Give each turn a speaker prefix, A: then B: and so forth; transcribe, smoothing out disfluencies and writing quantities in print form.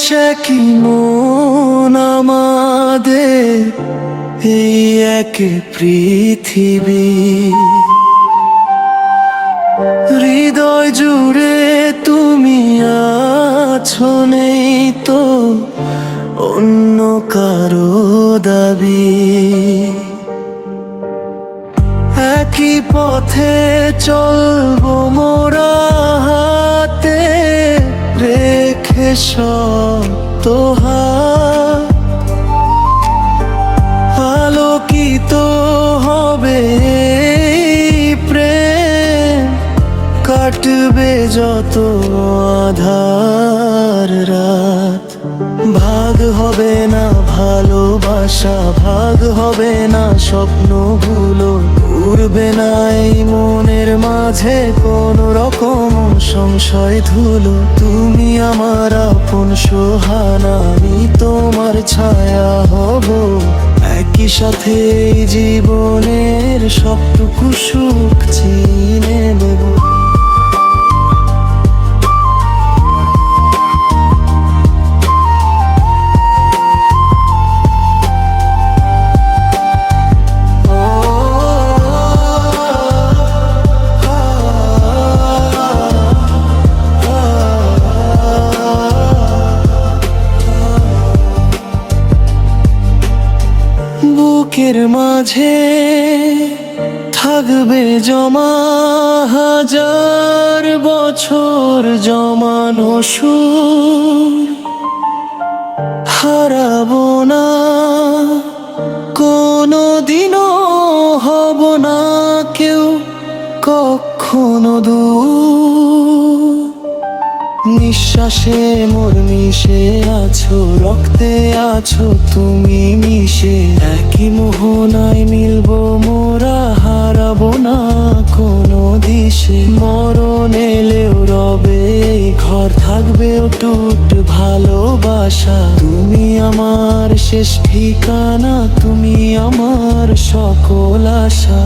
A: সে কি মন আমাদের, এই এক পৃথিবী। হৃদয় জুড়ে তুমি আছো, নেই তো অন্য কারো দাবি। একই পথে চলবো মোরা, হাতে রেখে সব হাত। আলোকিত হবে প্রেম, কাটবে যত আধার রাত। ভাগ হবে না ভালোবাসা, ভাগ হবে না স্বপ্নগুলো, উড়বে না এই মনের মাঝে কোনো রকম সংশয় ধুলো। তুমি আমার আপন সোহানা, আমি তোমার ছায়া হব, একই সাথে এই জীবনের সবটুকু সুখ চিনে নেব। বুকের মাঝে থাকবে জমা হাজার বছর জমানো সুর। হারাবো না কোনো দিনও, হব না কেউ কখনো দূর। নিঃশ্বাসে মোর মিশে আছো, রক্তে আছো তুমি মিশে, একই মোহনায় মিলবো মোরা, হারাবো না কোনো দিশে। মরণ এলেও রবে এই ঘর, থাকবে অটুট ভালোবাসা। তুমি আমার শেষ ঠিকানা, তুমি আমার সকল আশা।